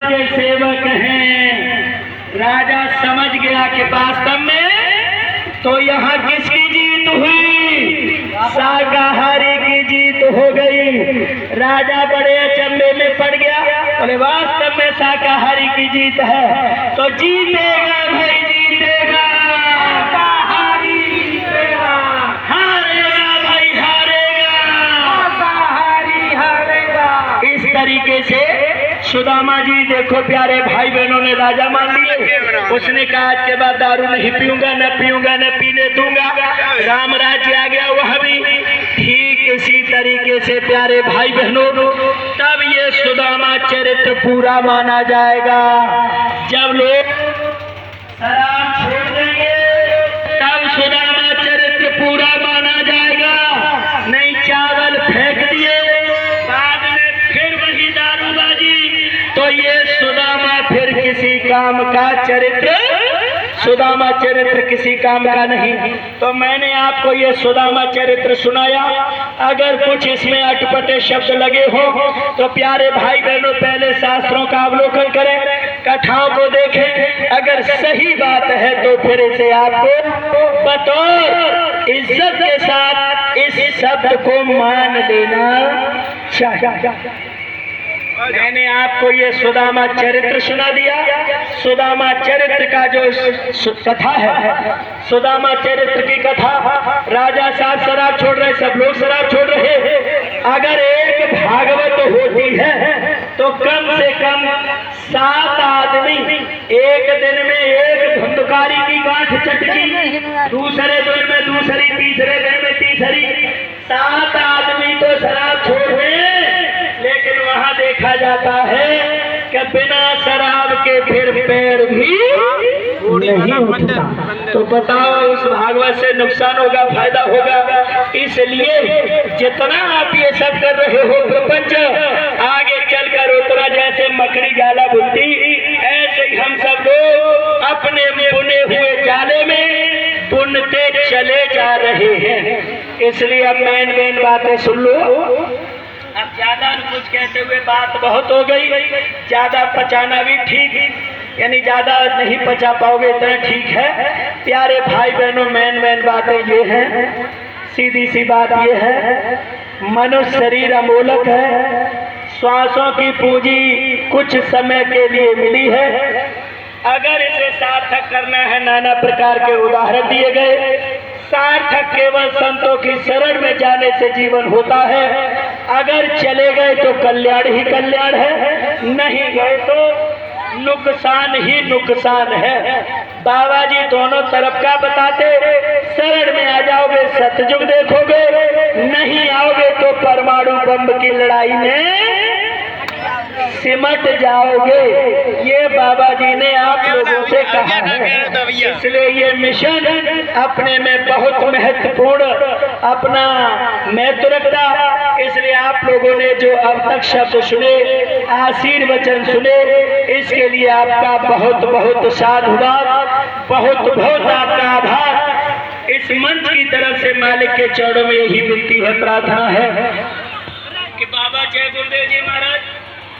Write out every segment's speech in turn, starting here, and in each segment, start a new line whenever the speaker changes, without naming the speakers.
के सेवक हैं। राजा समझ गया कि वास्तव में तो यहाँ किसकी जीत हुई? शाकाहारी की जीत हो गई। राजा बड़े अचंभे में पड़ गया, बोले वास्तव में शाकाहारी की जीत है तो जीतेगा भाई, जीतेगा शाकाहारी, जीतेगा। हारेगा भाई, हारेगा शाकाहारी, हारेगा। इस तरीके से सुदामा जी, देखो प्यारे भाई बहनों ने राजा मान लिए। उसने कहा आज के बाद दारू नहीं पीऊंगा, न पीऊंगा, न पीने दूंगा। राम राज्य आ गया वह भी। ठीक इसी तरीके से प्यारे भाई बहनों, तब ये सुदामा चरित्र पूरा माना जाएगा। जब लोग शराब छोड़ देंगे तब सुदामा चरित्र पूरा माना जाएगा। नहीं चावल फेंक दिए, बाद में फिर वही दारूबाजी, तो ये सुदामा फिर किसी काम का चरित्र, सुदामा चरित्र किसी काम का नहीं। तो मैंने आपको ये सुदामा चरित्र सुनाया। अगर कुछ इसमें अटपटे शब्द लगे हो तो प्यारे भाई बहनों पहले शास्त्रों का अवलोकन करें, कथाओं को देखें। अगर सही बात है तो फिर इसे आपको बतौर इज्जत के साथ इस शब्द को मान लेना चाहिए। मैंने आपको ये सुदामा चरित्र सुना दिया। सुदामा चरित्र का जो कथा है, सुदामा चरित्र की कथा, राजा साहब शराब छोड़ रहे, सब लोग शराब छोड़ रहे। अगर एक भागवत होती है तो कम से कम 7 आदमी एक दिन में एक धुंधकारी की गांठ चटकी, दूसरे दिन में दूसरी, तीसरे दिन में तीसरी, 7 आदमी तो शराब छोड़ रहे। लेकिन वहाँ देखा जाता है कि बिना शराब के फिर पैर भी नहीं उठता। तो बताओ उस भागवत से नुकसान होगा, फायदा होगा? इसलिए जितना आप ये सब कर रहे हो प्रपंच, आगे चलकर उतना जैसे मकड़ी जाला बुनती, ऐसे ही हम सब लोग अपने बुने हुए जाले में बुनते चले जा रहे हैं। इसलिए अब मेन बातें सुन लो। अब ज्यादा कुछ कहते हुए बात बहुत हो गई, ज्यादा पचाना भी ठीक, यानी ज्यादा नहीं पचा पाओगे इतना ठीक है। प्यारे भाई बहनों मेन बातें ये हैं, सीधी सी बात ये है, मनुष्य शरीर अमोलक है। श्वासों की पूंजी कुछ समय के लिए मिली है। अगर इसे सार्थक करना है, नाना प्रकार के उदाहरण दिए गए। सार्थक केवल संतों की शरण में जाने से जीवन होता है। अगर चले गए तो कल्याण ही कल्याण है, नहीं गए तो नुकसान ही नुकसान है। बाबा जी दोनों तरफ का बताते, शरण में आ जाओगे सतयुग देखोगे, नहीं आओगे तो परमाणु बम की लड़ाई में सिमट जाओगे। ये बाबा जी ने आप लोगों से कहा है। इसलिए ये मिशन अपने में बहुत महत्वपूर्ण अपना महत्व रखता। इसलिए आप लोगों ने जो अब तक शब्द सुने, आशीर्वचन सुने, इसके लिए आपका बहुत बहुत साधुवाद, बहुत बहुत आपका आभार। इस मंच की तरफ से मालिक के चरणों में यही विनती है, प्रार्थना है कि बाबा जय गुरुदेव जी महाराज,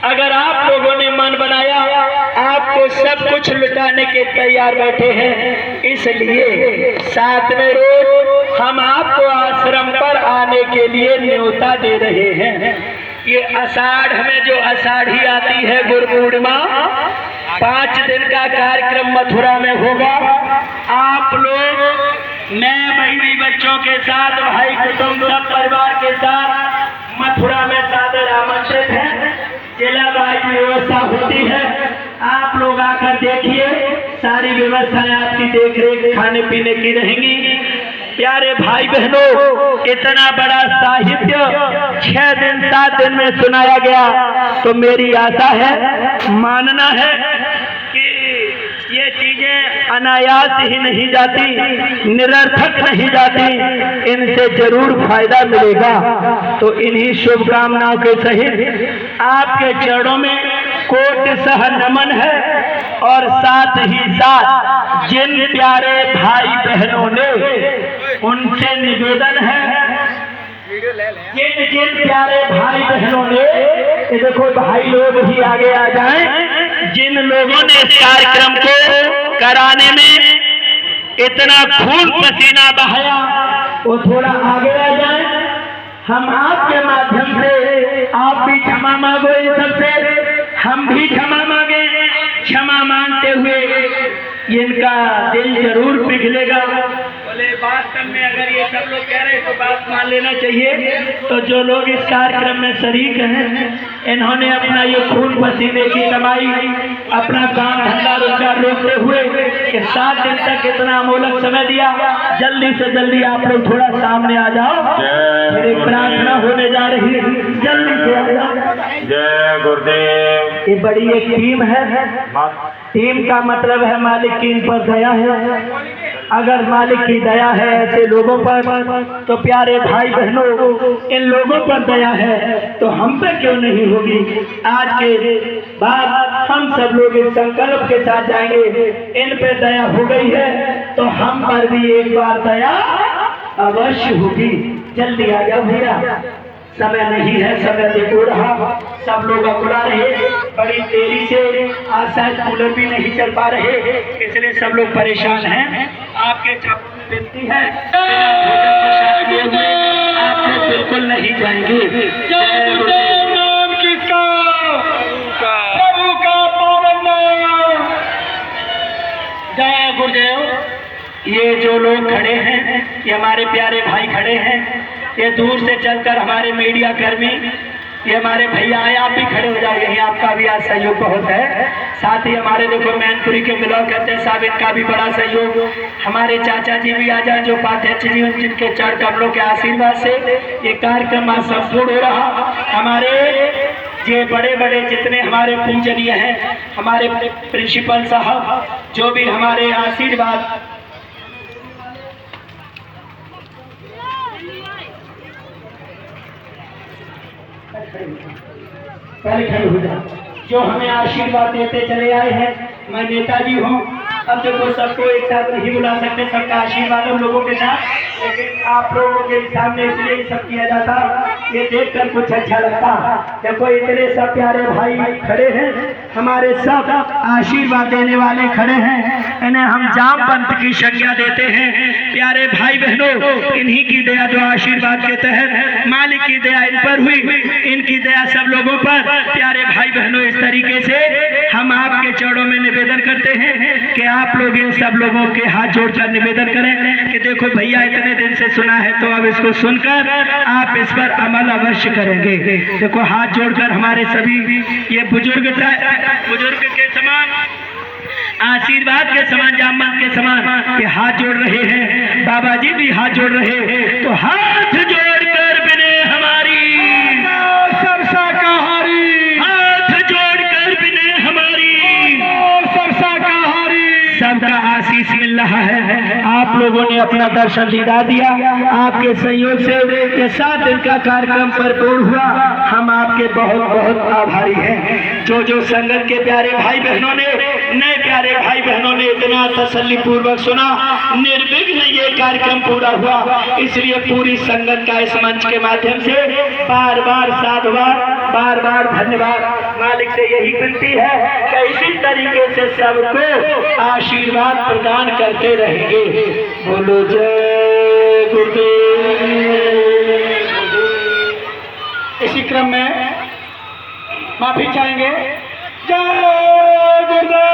अगर आप लोगों ने मन बनाया, आपको सब कुछ लुटाने के तैयार बैठे हैं, इसलिए 7वें रोज हम आपको आश्रम पर आने के लिए न्योता दे रहे हैं। ये आषाढ़ में जो आषाढ़ी आती है गुरु पूर्णिमा, 5 दिन का कार्यक्रम मथुरा में होगा। आप लोग मैं बहनी बच्चों के साथ, भाई कुटुंब सब परिवार के साथ मथुरा में सादर आमंत्रित हैं। जिला वाइज व्यवस्था होती है, आप लोग आकर देखिए, सारी व्यवस्थाएं आपकी देखरेख खाने पीने की रहेंगी। प्यारे भाई बहनों, इतना बड़ा साहित्य 6 दिन 7 दिन में सुनाया गया, तो मेरी आशा है, मानना है कि ये चीजें अनायास ही नहीं जाती, निरर्थक नहीं जाती, इनसे जरूर फायदा मिलेगा। तो इन्हीं शुभकामनाओं के सहित आपके चरणों में कोटि सह नमन है। और साथ ही साथ जिन प्यारे भाई बहनों ने, उनसे निवेदन है, जिन प्यारे भाई बहनों ने, देखो भाई लोग भी आगे आ जाएं, जिन लोगों ने इस कार्यक्रम को कराने में इतना खून पसीना बहाया वो थोड़ा आगे आ जाए। हम आपके माध्यम से आप भी क्षमा मांगो, इन सबसे हम भी क्षमा मांगे। क्षमा मांगते हुए इनका दिल जरूर पिघलेगा। बोले वास्तव में अगर ये सब लोग कह रहे तो बात मान लेना चाहिए। तो जो लोग इस कार्यक्रम में शरीक हैं, इन्होंने अपना ये खून पसीने की कमाई, अपना काम धंधा रोजगार रोकते हुए कि 7 दिन तक इतना अमोलक समय दिया। जल्दी से जल्दी आप लोग थोड़ा सामने आ जाओ, मेरी प्रार्थना होने जा रही है, जल्दी से आ जाओ।
जय गुरुदेव।
ये बड़ी एक टीम है। टीम का मतलब है मालिक की इन पर दया है। अगर मालिक की दया है ऐसे लोगों पर, तो प्यारे भाई बहनों इन लोगों पर दया है तो हम पर क्यों नहीं होगी। आज के बाद हम सब लोग इस संकल्प के साथ जाएंगे, इन पे दया हो गई है तो हम पर भी एक बार दया अवश्य होगी। जल्दी आ जाओ भैया, समय नहीं है, समय देखो रहा, सब लोग अकुड़ा रहे बड़ी देरी से, आज शायद कूलर भी नहीं चल पा रहे, इसलिए सब लोग परेशान हैं। आपके चापों में विनती है, आप बिल्कुल नहीं जाएंगे। जय गुरुदेव। नाम किसका? प्रभु का पावन नाम। जय गुरुदेव। ये जो लोग खड़े हैं, ये हमारे प्यारे भाई खड़े हैं, ये दूर से चलकर हमारे मीडिया कर्मी, ये हमारे भैया आए, आप भी खड़े हो जाओ, यही आपका भी आज सहयोग बहुत है। साथ ही हमारे देखो मैनपुरी के ब्लॉक अध्यक्ष साहब, इनका भी बड़ा सहयोग। हमारे चाचा जी भी आ जाए जो उपाध्यक्ष जी, जिनके चरण कमलों के आशीर्वाद से ये कार्यक्रम आज संपूर्ण हो रहा। हमारे ये बड़े बड़े जितने हमारे पूजनीय हैं, हमारे प्रिंसिपल साहब जो भी हमारे आशीर्वाद, पहले खड़े हो जाओ, जो हमें आशीर्वाद देते चले आए हैं। मैं नेताजी हूँ, अब देखो सबको एक साथ नहीं बुला सकते, सबका आशीर्वाद हम लोगों के साथ, लेकिन आप लोगों के सामने इसलिए सब किया जाता, ये देखकर कुछ अच्छा लगता। देखो इतने सब प्यारे भाई खड़े हैं, हमारे सब आशीर्वाद देने वाले खड़े हैं, इन्हें हम जामवंत की संज्ञा देते हैं। प्यारे भाई बहनों, इन्हीं की दया जो आशीर्वाद के तहत मालिक की दया इन पर हुई, इनकी दया सब लोगों पर। प्यारे भाई बहनों, इस तरीके से हम आपके चरणों में निवेदन करते हैं कि आप लोग इन सब लोगों के हाथ जोड़कर निवेदन करें कि देखो भैया इतने दिन से सुना है तो अब इसको सुनकर आप इस पर अमल अवश्य करेंगे। देखो हाथ जोड़कर हमारे सभी ये बुजुर्ग के समान, आशीर्वाद के समान, जामवंत के समान ये हाथ जोड़ रहे हैं। बाबा जी भी हाथ जोड़ रहे हैं, तो हाथ जोड़कर बिने हमारी सरसा कहारी, हाथ जोड़कर बिने हमारी सरसा कहारी। सबका आशीष मिल रहा है। आप लोगों ने अपना दर्शन दीदार दिया, आपके सहयोग से ये 7 दिन का कार्यक्रम परिपूर्ण हुआ। हम आपके बहुत बहुत आभारी हैं। जो जो संगत के प्यारे भाई बहनों ने, नए प्यारे भाई बहनों ने इतना तसल्ली पूर्वक सुना, निर्विघ्न ये कार्यक्रम पूरा हुआ, इसलिए पूरी संगत का इस मंच के माध्यम से बार बार साधुवाद, बार बार धन्यवाद। मालिक से यही विनती है कि इसी तरीके से सबको आशीर्वाद प्रदान करते रहेंगे। बोलो जय गुरुदेव। इसी क्रम में माफी चाहेंगे। जय गुरुदेव।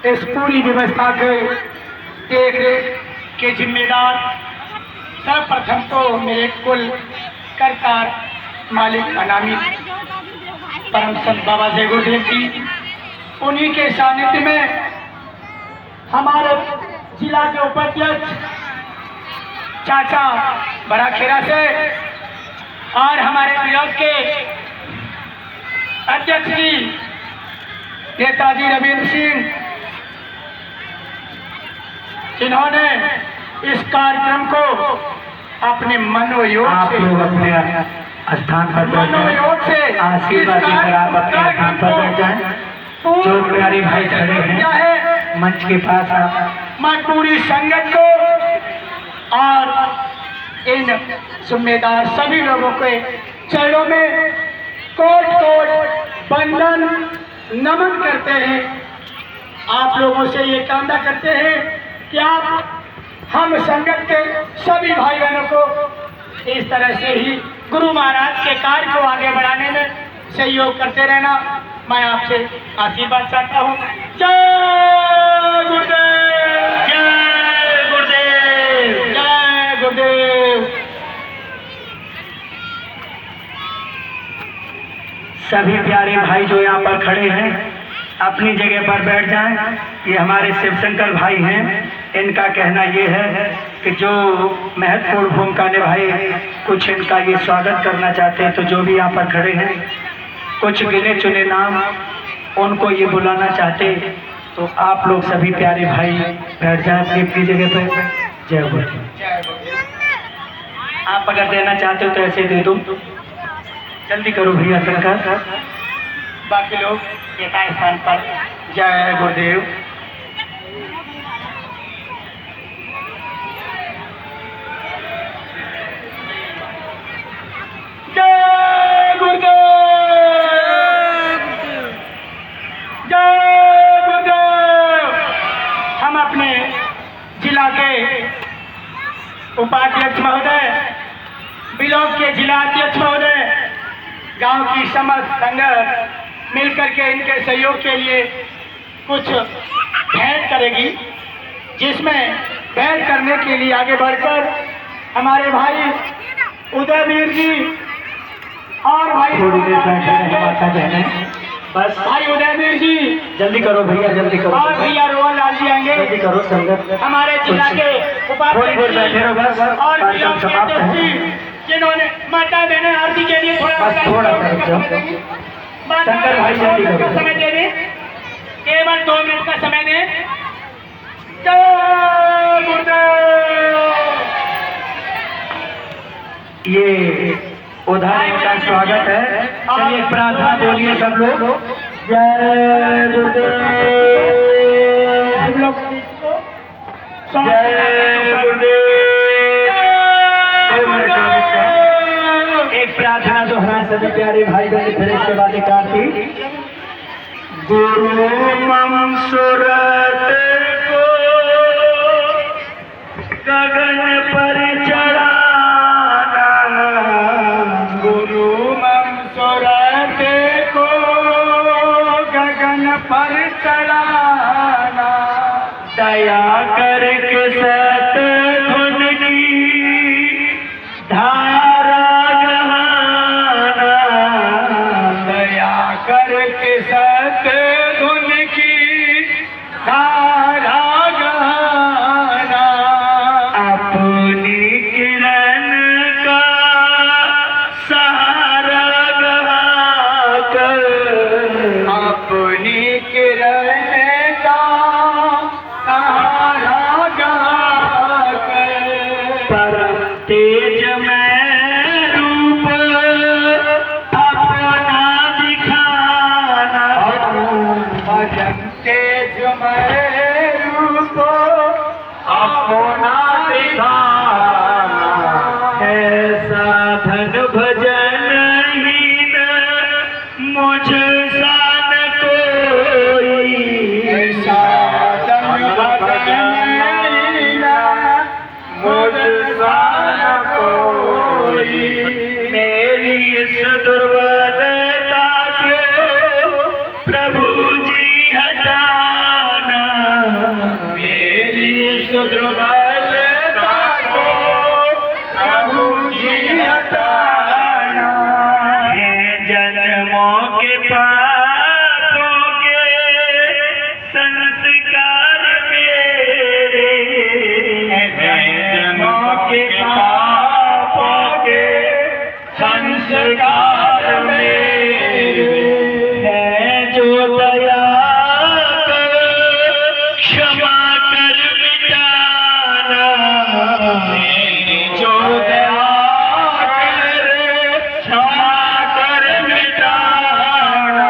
इस पूरी व्यवस्था के देख रेख के जिम्मेदार सर्वप्रथम तो मेरे कुल करतार मालिक अनामी परम संत बाबा जय गुरुदेव जी, उन्हीं के सानिध्य में हमारे जिला के उपाध्यक्ष चाचा बराखेरा से और हमारे ब्लॉक के अध्यक्ष जी नेताजी रविंद्र सिंह, जिन्होंने इस कार्यक्रम को अपने मनोयोग से, अपने स्थान पर मनोयोग से आशीर्वाद देकर आप अपने स्थान पर बैठ जाएं। जो प्यारे भाई खड़े हैं मंच के पास, आप मैं पूरी संगत को और इन जिम्मेदार सभी लोगों के चरणों में कोट वंदन नमन करते हैं। आप लोगों से ये कामना करते हैं कि आप हम संगत के सभी भाई बहनों को इस तरह से ही गुरु महाराज के कार्य को आगे बढ़ाने में सहयोग करते रहना। मैं आपसे आशीर्वाद चाहता हूँ। जय गुरुदेव,
जय गुरुदेव।
जय गुरुदेव। सभी प्यारे भाई जो यहाँ पर खड़े हैं अपनी जगह पर बैठ जाएं। ये हमारे शिवशंकर भाई हैं। इनका कहना ये है कि जो महत्वपूर्ण भूमिका निभाए, कुछ इनका ये स्वागत करना चाहते हैं। तो जो भी यहाँ पर खड़े हैं, कुछ गिने चुने नाम उनको ये बुलाना चाहते, तो आप लोग सभी प्यारे भाई बैठ जाएं अपनी जगह पर। जय गुरुदेव। आप अगर देना चाहते हो तो ऐसे दे दो, जल्दी करो भैया शंकर। बाकी लोग एक स्थान पर। जय गुरुदेव। जय गुरुदेव। जय गुरुदेव। हम अपने जिला के उपाध्यक्ष महोदय, ब्लॉक के जिला अध्यक्ष महोदय, गांव की समस्त संगत मिलकर के इनके सहयोग के लिए कुछ भेंट करेगी, जिसमें भेंट करने के लिए आगे बढ़कर हमारे भाई उदयवीर जी और भाई थोड़ी देर बैठे हैं माता बहने। बस भाई उदयवीर जी जल्दी करो भैया, जल्दी करो। और भैया रोहन लाल जी आएंगे, जल्दी करो संगत। हमारे जिला के उपाध्यक्ष बैठे रहो बस, और कार्यक्रम समाप्त है। जिन्होंने माता बहने आरती के लिए थोड़ा शंकर भाई जल्दी करो, समय दे दें, केवल 2 मिनट का समय दें। जय गुरुदेव। ये उधार का स्वागत है। चलिए प्रार्थना बोलिए सब लोग। जय गुरुदेव। जय गुरुदेव। एक प्रार्थना दोहरा सभी प्यारे भाई बहन, फिर इसके बाद एक आरती। गुरु मम सुरत को गगन पर चढ़ाना, गुरु मम सुरत को गगन पर चढ़ाना, दया करके सतगुण की धारा गहाना, दया करके सतगुण की धारा गहाना, अपनी किरण का सहारा गहाकर, अपनी किरण का सहारा गहाकर, परम तेज में रूप अपना दिखाना, परम तेज में रूप अपना दिखाना, ऐसा धन भजन हीन मुझ सान कोई, ऐसा धन भजन हीन मुझ सान कोई, मेरी इस दुर्बलता को प्रभु जी हटाना, मेरी इस दुर्बलता को प्रभु जी हटाना, ये जन्मों के पापों के संस्कार मेरे, जन्मों के पापों के संस्कार मेरे, है जो दया कर क्षमा कर मिटाना, मेरी जो दया कर क्षमा कर मिटाना,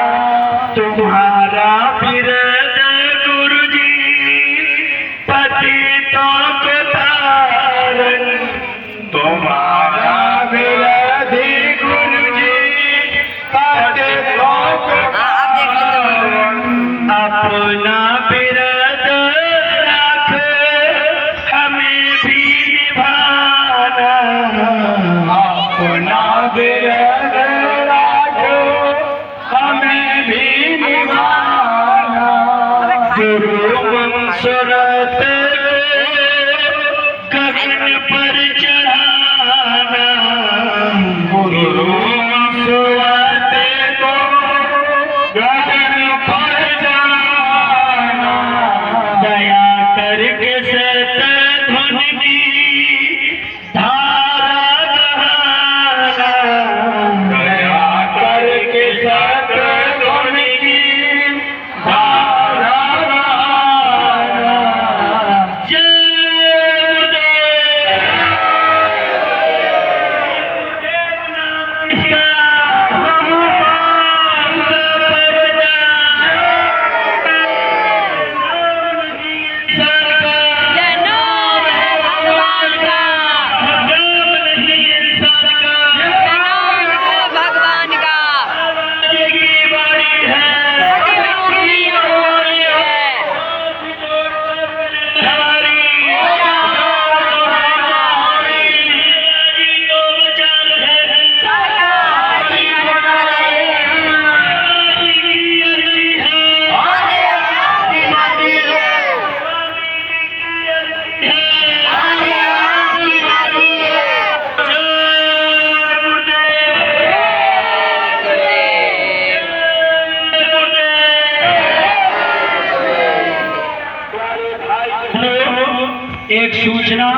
एक सूचना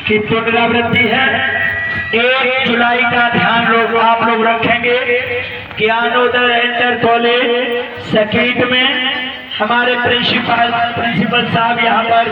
की पुनरावृत्ति है। 1 जुलाई का ध्यान आप लोग रखेंगे कि ज्ञानोदय इंटर कॉलेज सकीट में हमारे प्रिंसिपल साहब यहाँ पर